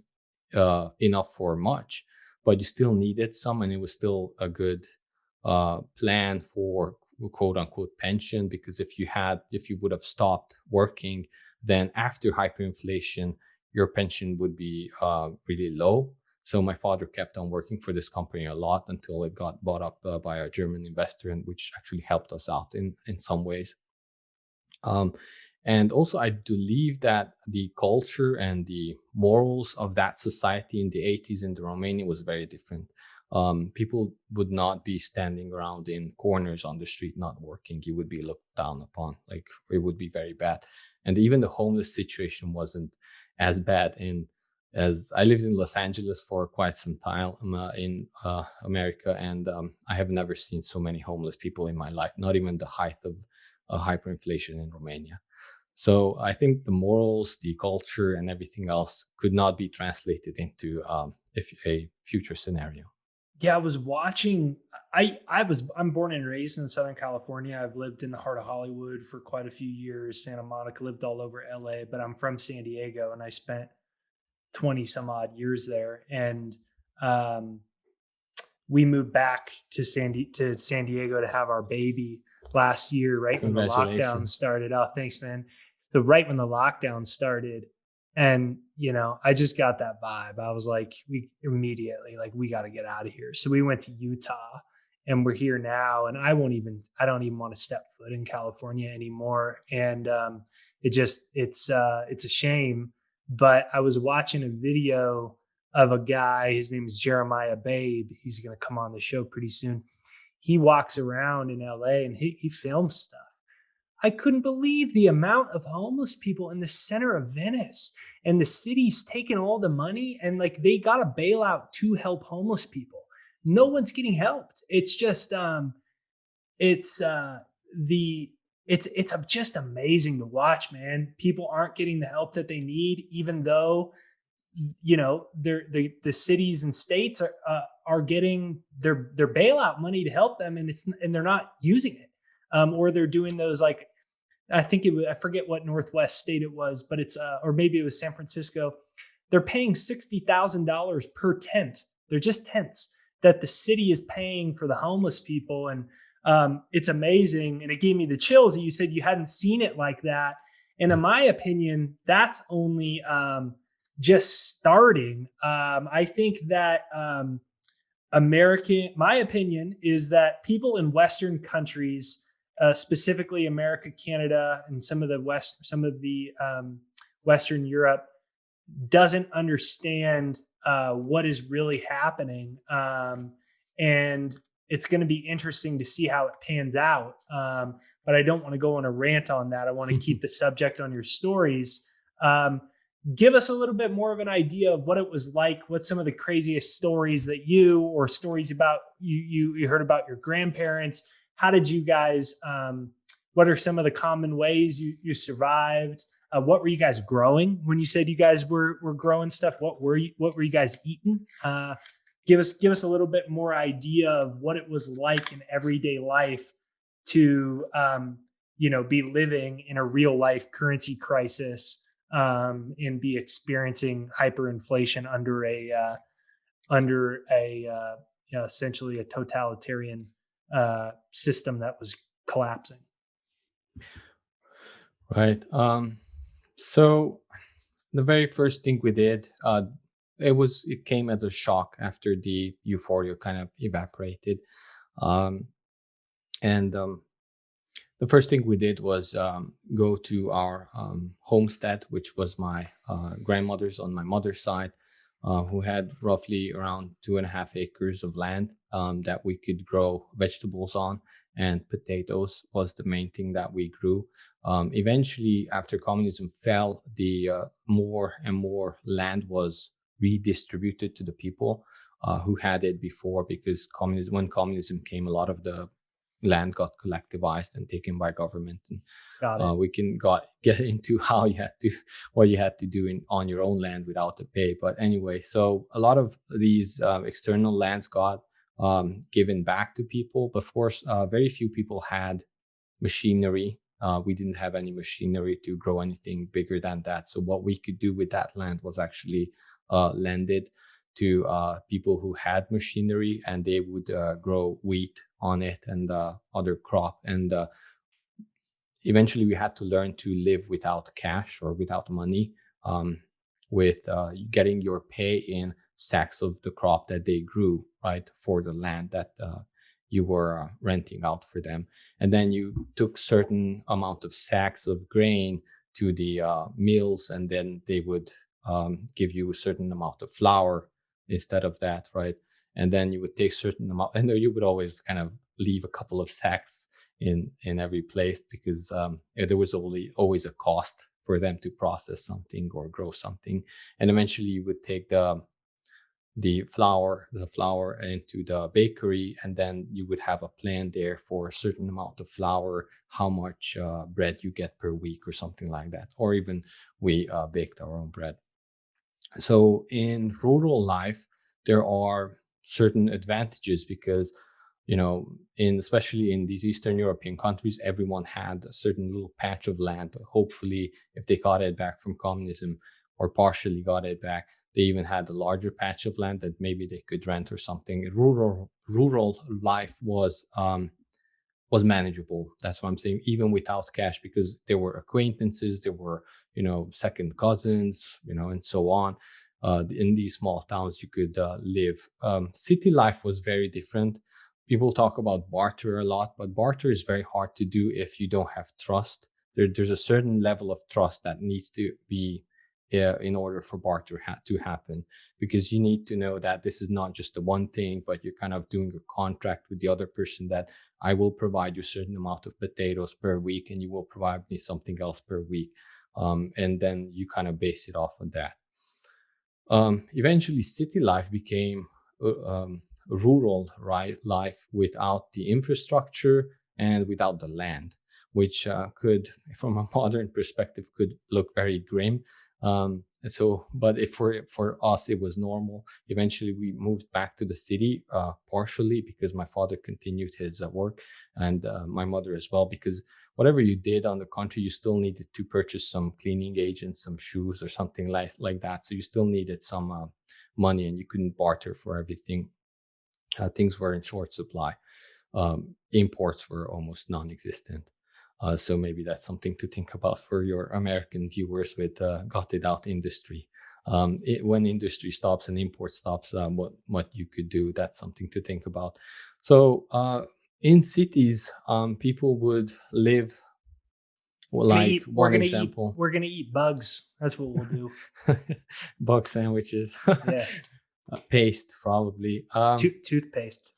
enough for much, but you still needed some, and it was still a good plan for quote unquote pension, because if you would have stopped working, then after hyperinflation your pension would be really low. So my father kept on working for this company a lot until it got bought up by a German investor, and which actually helped us out in some ways. um, and also, I believe that the culture and the morals of that society in the 80s in the Romania was very different. People would not be standing around in corners on the street not working. You would be looked down upon. Like, it would be very bad. And even the homeless situation wasn't as bad in as I lived in Los Angeles for quite some time in America, and I have never seen so many homeless people in my life, not even the height of hyperinflation in Romania. So I think the morals, the culture, and everything else could not be translated into if a future scenario. Yeah, I was watching. I'm born and raised in Southern California. I've lived in the heart of Hollywood for quite a few years. Santa Monica, lived all over LA, but I'm from San Diego and I spent 20 some odd years there. And um, we moved back to San Diego to have our baby last year, right when the lockdown Congratulations. started. Oh, thanks, man. So right when the lockdown started, and I just got that vibe. I was like, we immediately like we got to get out of here. So we went to Utah, and we're here now. And I don't even want to step foot in California anymore. And it's a shame. But I was watching a video of a guy. His name is Jeremiah Babe. He's going to come on the show pretty soon. He walks around in LA and he films stuff. I couldn't believe the amount of homeless people in the center of Venice, and the city's taking all the money and like they got a bailout to help homeless people. No one's getting helped. It's just it's the it's just amazing to watch, man. People aren't getting the help that they need, even though the cities and states are getting their bailout money to help them, and they're not using it, or they're doing those, like, I forget what Northwest state it was, but it's or maybe it was San Francisco. They're paying $60,000 per tent. They're just tents that the city is paying for the homeless people, and it's amazing. And it gave me the chills. You said you hadn't seen it like that, and in my opinion, that's only just starting. I think that my opinion is that people in Western countries, specifically America, Canada, and some of the Western Europe, doesn't understand what is really happening. And it's going to be interesting to see how it pans out. But I don't want to go on a rant on that. I want to keep the subject on your stories. Um, Give us a little bit more of an idea of what it was like. What's some of the craziest stories that or stories about you heard about your grandparents? How did you guys? What are some of the common ways you survived? What were you guys growing when you said you guys were growing stuff? What were you guys eating? Give us a little bit more idea of what it was like in everyday life to be living in a real life currency crisis, and be experiencing hyperinflation under a essentially a totalitarian system that was collapsing. Right. So the very first thing we did, it came as a shock after the euphoria kind of evaporated. Um, and The first thing we did was go to our homestead, which was my grandmother's on my mother's side, who had roughly around 2.5 acres of land that we could grow vegetables on, and potatoes was the main thing that we grew. Eventually, after communism fell, the more and more land was redistributed to the people who had it before, because when communism came, a lot of the land got collectivized and taken by government. And Got it. we can get into how what you had to do on your own land without the pay. But anyway, so a lot of these external lands got given back to people. But of course, very few people had machinery. We didn't have any machinery to grow anything bigger than that. So what we could do with that land was actually lend it to people who had machinery, and they would grow wheat on it and other crop. And eventually we had to learn to live without cash or without money, with getting your pay in sacks of the crop that they grew, right, for the land that you were renting out for them. And then you took certain amount of sacks of grain to the mills, and then they would give you a certain amount of flour instead of that, right? And then you would take certain amount, and you would always kind of leave a couple of sacks in every place, because there was always a cost for them to process something or grow something. And eventually you would take the flour into the bakery, and then you would have a plan there for a certain amount of flour, how much bread you get per week or something like that. Or even we baked our own bread. So in rural life, there are certain advantages, because especially in these Eastern European countries, everyone had a certain little patch of land. Hopefully, if they got it back from communism or partially got it back, they even had a larger patch of land that maybe they could rent or something. Rural life was manageable. That's what I'm saying, even without cash, because there were acquaintances, there were, second cousins, and so on. In these small towns, you could live. City life was very different. People talk about barter a lot, but barter is very hard to do if you don't have trust. There's a certain level of trust that needs to be in order for barter to happen, because you need to know that this is not just the one thing, but you're kind of doing a contract with the other person that I will provide you a certain amount of potatoes per week, and you will provide me something else per week. And then you kind of base it off of that. Eventually, city life became rural life without the infrastructure and without the land, which could, from a modern perspective, could look very grim. But if for us it was normal. Eventually, we moved back to the city, partially because my father continued his work, and my mother as well, because whatever you did on the country, you still needed to purchase some cleaning agents, some shoes, or something like that. So you still needed some money, and you couldn't barter for everything. Things were in short supply. Imports were almost non-existent. So maybe that's something to think about for your American viewers with got it out industry. When industry stops and import stops, what you could do, that's something to think about. So in cities, people would live, well, like one example. We're gonna eat bugs. That's what we'll do. Bug sandwiches. Yeah. Paste probably. Toothpaste.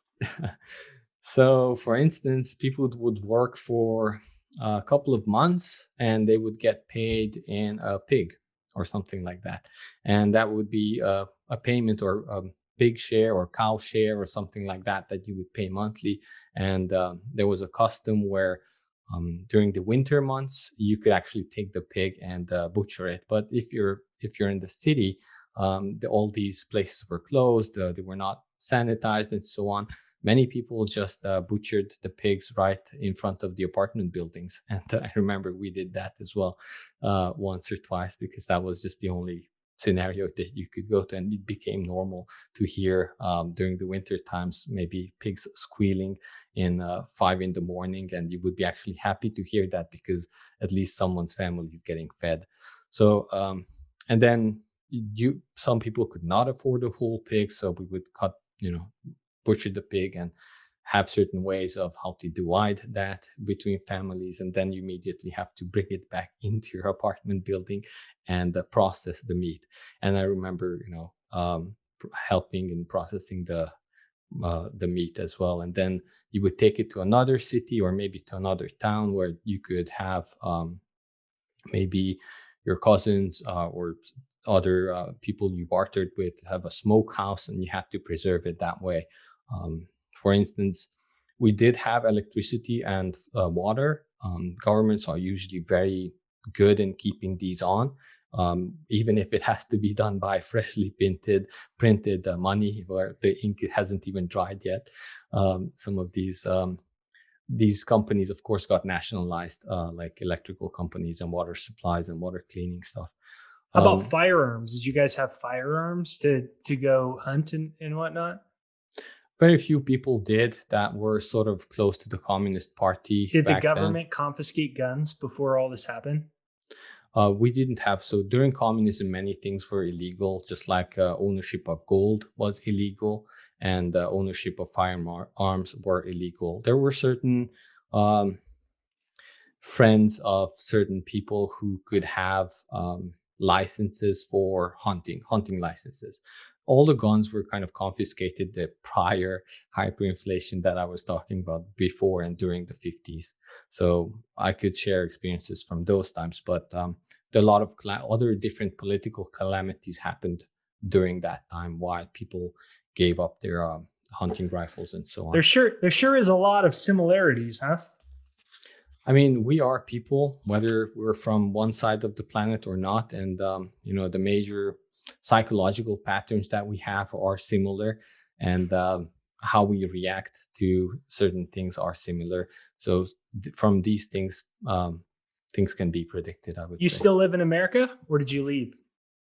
So, for instance, people would work for a couple of months and they would get paid in a pig or something like that. And that would be a payment or a pig share or cow share or something like that that you would pay monthly. And there was a custom where during the winter months you could actually take the pig and butcher it. But if you're in the city, all these places were closed, they were not sanitized, and so on. Many people just butchered the pigs right in front of the apartment buildings. And I remember we did that as well once or twice, because that was just the only scenario that you could go to. And it became normal to hear during the winter times, maybe pigs squealing in 5 a.m. And you would be actually happy to hear that, because at least someone's family is getting fed. So, and then some people could not afford a whole pig. So we would butcher the pig and have certain ways of how to divide that between families, and then you immediately have to bring it back into your apartment building and process the meat. And I remember helping in processing the meat as well. And then you would take it to another city or maybe to another town where you could have maybe your cousins or other people you bartered with have a smokehouse, and you had to preserve it that way. For instance, we did have electricity and water. Governments are usually very good in keeping these on, even if it has to be done by freshly printed money where the ink hasn't even dried yet. Some of these companies, of course, got nationalized, like electrical companies and water supplies and water cleaning stuff. How about firearms? Did you guys have firearms to go hunt and whatnot? Very few people did that were sort of close to the Communist Party. Did the government confiscate guns before all this happened? We didn't have. So during communism, many things were illegal, just like ownership of gold was illegal, and ownership of firearms were illegal. There were certain friends of certain people who could have licenses for hunting licenses. All the guns were kind of confiscated the prior hyperinflation that I was talking about before and during the 50s. So I could share experiences from those times, but a lot of other different political calamities happened during that time, why people gave up their hunting rifles and so on. There sure is a lot of similarities, huh? I mean, we are people, whether we're from one side of the planet or not. And, the major psychological patterns that we have are similar, and how we react to certain things are similar. So from these things, things can be predicted, I would say. You still live in America, or did you leave?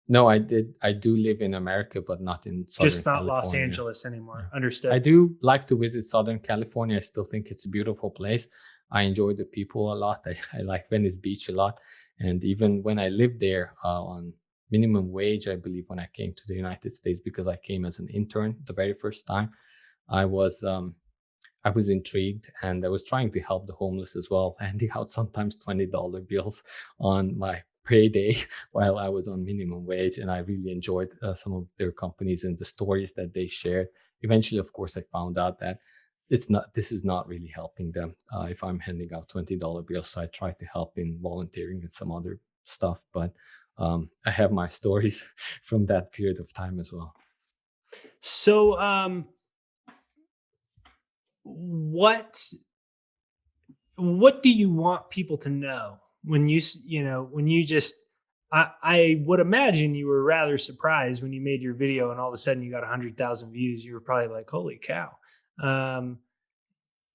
No, I did. I do live in America, but not in Southern Just not California. Los Angeles anymore. Understood. I do like to visit Southern California. I still think it's a beautiful place. I enjoy the people a lot. I like Venice Beach a lot. And even when I lived there on minimum wage, I believe, when I came to the United States, because I came as an intern the very first time, I was intrigued, and I was trying to help the homeless as well, handing out sometimes $20 bills on my payday while I was on minimum wage. And I really enjoyed some of their companies and the stories that they shared. Eventually, of course, I found out that this is not really helping them if I'm handing out $20 bills. So I try to help in volunteering and some other stuff, but I have my stories from that period of time as well. So what what do you want people to know when when you just, I would imagine you were rather surprised when you made your video and all of a sudden you got 100,000 views. You were probably like, holy cow. Um,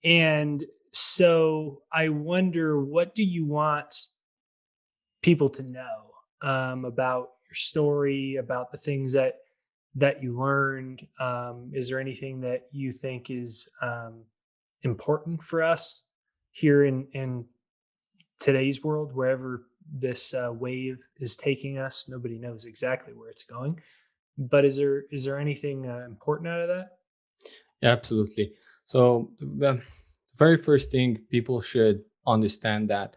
and so I wonder, what do you want people to know about your story, about the things that you learned? Is there anything that you think is important for us here in today's world, wherever this wave is taking us? Nobody knows exactly where it's going, but is there anything important out of that? Yeah, absolutely. So the very first thing people should understand that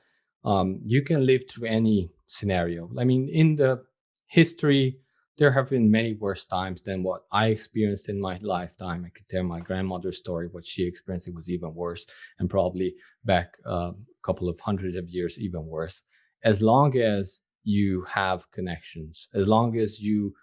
you can live through any scenario. I mean, in the history, there have been many worse times than what I experienced in my lifetime. I could tell my grandmother's story; what she experienced, it was even worse, and probably back a couple of hundreds of years, even worse. As long as you have connections, as long as you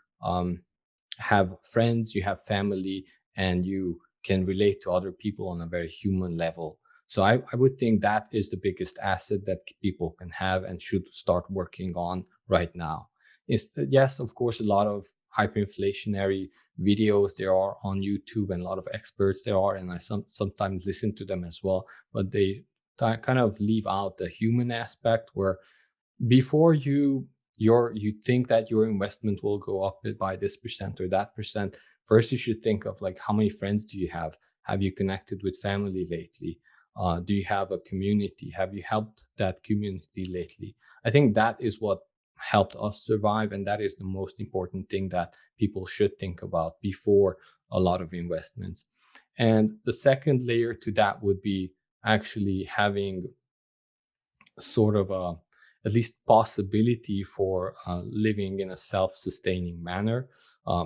have friends, you have family, and you can relate to other people on a very human level. So I would think that is the biggest asset that people can have and should start working on right now. Is yes, of course, a lot of hyperinflationary videos there are on YouTube, and a lot of experts there are, and I sometimes listen to them as well, but they kind of leave out the human aspect where before you think that your investment will go up by this percent or that percent, first you should think of like, how many friends do you have you connected with family lately, do you have a community, have you helped that community lately? I think that is what helped us survive, and that is the most important thing that people should think about before a lot of investments. And the second layer to that would be actually having sort of a at least possibility for living in a self-sustaining manner.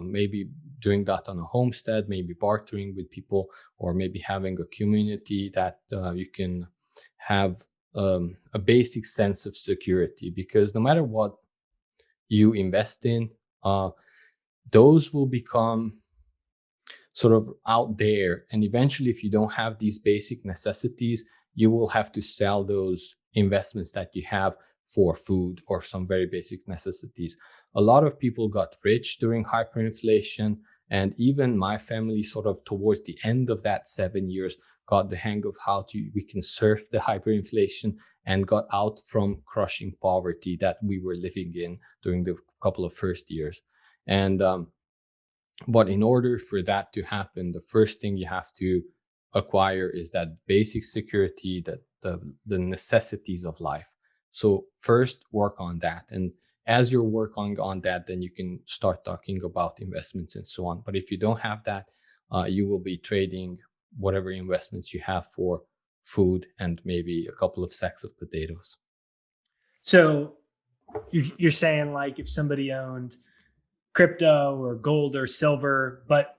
Maybe doing that on a homestead, maybe bartering with people, or maybe having a community that you can have a basic sense of security. Because no matter what you invest in, uh, those will become sort of out there. And eventually, if you don't have these basic necessities, you will have to sell those investments that you have for food or some very basic necessities. A lot of people got rich during hyperinflation. And even my family, sort of towards the end of that 7 years, got the hang of how to we can surf the hyperinflation and got out from crushing poverty that we were living in during the couple of first years. And but in order for that to happen, the first thing you have to acquire is that basic security, that the necessities of life. So first work on that. And as you're working on that, then you can start talking about investments and so on. But if you don't have that, you will be trading whatever investments you have for food and maybe a couple of sacks of potatoes. So you're saying, like, if somebody owned crypto or gold or silver, but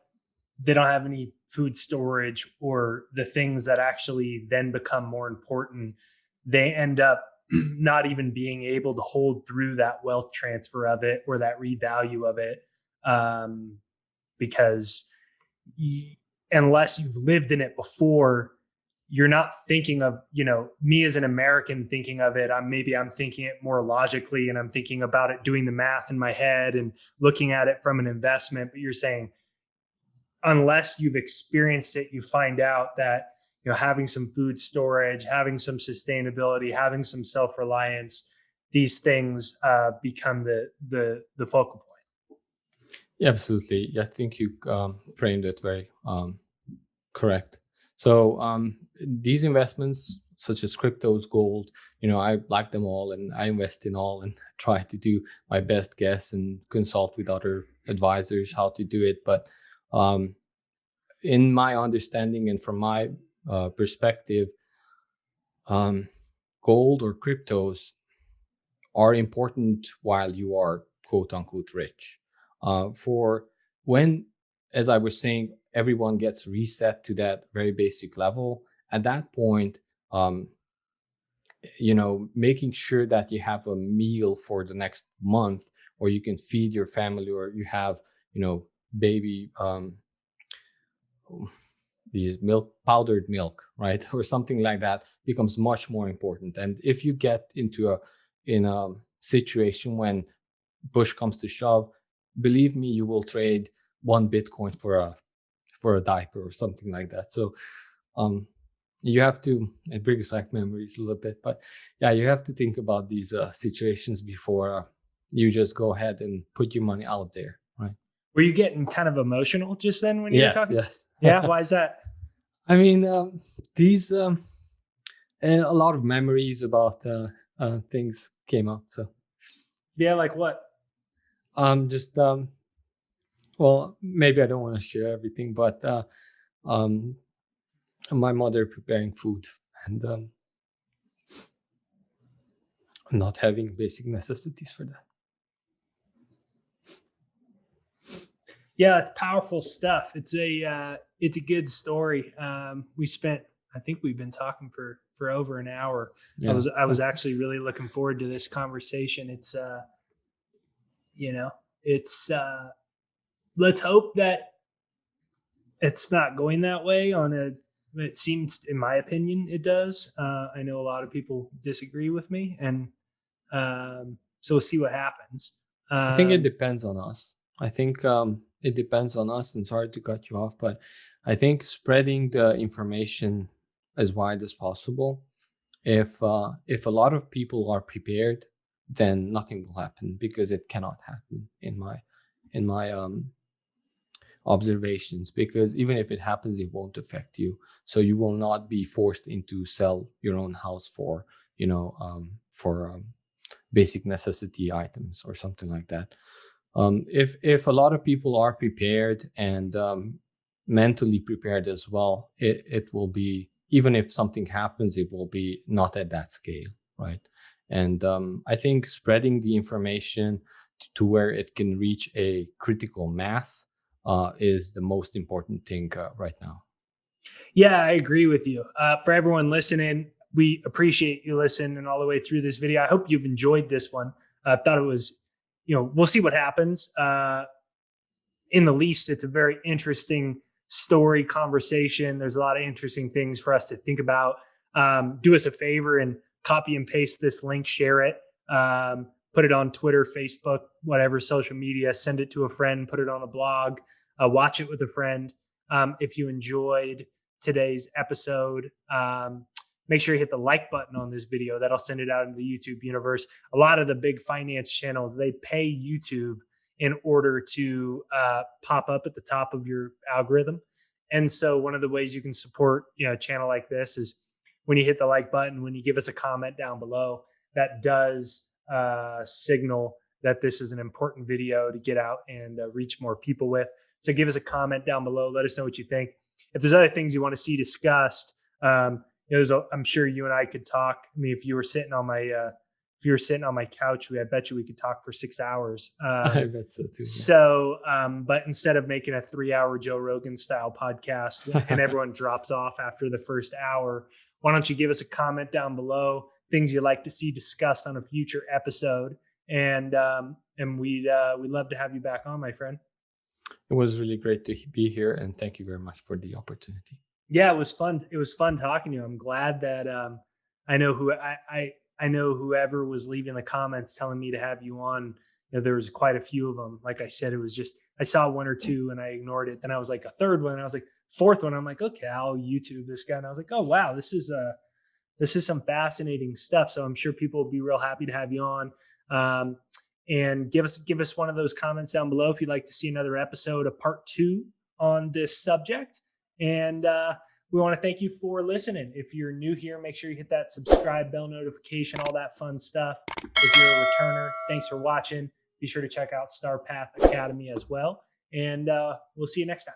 they don't have any food storage or the things that actually then become more important, they end up not even being able to hold through that wealth transfer of it or that revalue of it, um, because you, unless you've lived in it before, you're not thinking of, me as an American thinking of it. I'm thinking it more logically, and I'm thinking about it, doing the math in my head and looking at it from an investment. But you're saying, unless you've experienced it, you find out that, having some food storage, having some sustainability, having some self-reliance, these things become the focal point. Yeah, absolutely. Yeah, I think you framed it very correct. So these investments, such as cryptos, gold, I like them all, and I invest in all, and try to do my best guess and consult with other advisors how to do it. But um, in my understanding and from my perspective, um, gold or cryptos are important while you are quote unquote rich. For when, as I was saying, everyone gets reset to that very basic level, at that point, um, making sure that you have a meal for the next month, or you can feed your family, or you have, baby, these powdered milk, right, or something like that becomes much more important. And if you get in a situation when push comes to shove, believe me, you will trade 1 Bitcoin for a diaper or something like that. So you have to, it brings back memories a little bit, but yeah, you have to think about these situations before you just go ahead and put your money out there, right? Were you getting kind of emotional just then when you were talking? Yes. Yeah. Why is that? I mean, these and a lot of memories about things came up. So Yeah, like what? just well, maybe I don't want to share everything, but um, my mother preparing food and not having basic necessities for that. Yeah, it's powerful stuff. It's a good story. I think we've been talking for over an hour. Yeah. I was actually really looking forward to this conversation. It's you know, it's let's hope that it's not going that way it seems, in my opinion, it does. I know a lot of people disagree with me, and so we'll see what happens. I think it depends on us. I think it depends on us, and sorry to cut you off, but I think spreading the information as wide as possible. If a lot of people are prepared, then nothing will happen, because it cannot happen in my observations, because even if it happens, it won't affect you. So you will not be forced into sell your own house for basic necessity items or something like that. If a lot of people are prepared and mentally prepared as well, it will be, even if something happens, it will be not at that scale, right? And I think spreading the information to where it can reach a critical mass is the most important thing right now. Yeah, I agree with you. For everyone listening, we appreciate you listening all the way through this video. I hope you've enjoyed this one. I thought it was, we'll see what happens. In the least, it's a very interesting story conversation. There's a lot of interesting things for us to think about. Do us a favor and copy and paste this link, share it, put it on Twitter, Facebook, whatever social media, send it to a friend, put it on a blog, watch it with a friend. If you enjoyed today's episode, make sure you hit the like button on this video. That'll send it out into the YouTube universe. A lot of the big finance channels, they pay YouTube in order to pop up at the top of your algorithm. And so one of the ways you can support a channel like this is when you hit the like button, when you give us a comment down below. That does signal that this is an important video to get out and reach more people with. So give us a comment down below. Let us know what you think. If there's other things you want to see discussed, I'm sure you and I could talk. I mean, if you were sitting on my couch, I bet you we could talk for 6 hours. I bet so too. So, but instead of making a 3-hour Joe Rogan style podcast and everyone drops off after the first hour, why don't you give us a comment down below, things you'd like to see discussed on a future episode, and we'd love to have you back on, my friend. It was really great to be here, and thank you very much for the opportunity. Yeah, it was fun. It was fun talking to you. I'm glad that I know I know whoever was leaving the comments telling me to have you on. There was quite a few of them. Like I said, it was just, I saw one or two and I ignored it. Then I was like a third one. And I was like fourth one. I'm like, okay, I'll YouTube this guy. And I was like, oh wow, this is some fascinating stuff. So I'm sure people will be real happy to have you on. And give us one of those comments down below if you'd like to see another episode, a part 2 on this subject. And we want to thank you for listening. If you're new here, make sure you hit that subscribe, bell notification, all that fun stuff. If you're a returner, thanks for watching. Be sure to check out Star Path Academy as well. And we'll see you next time.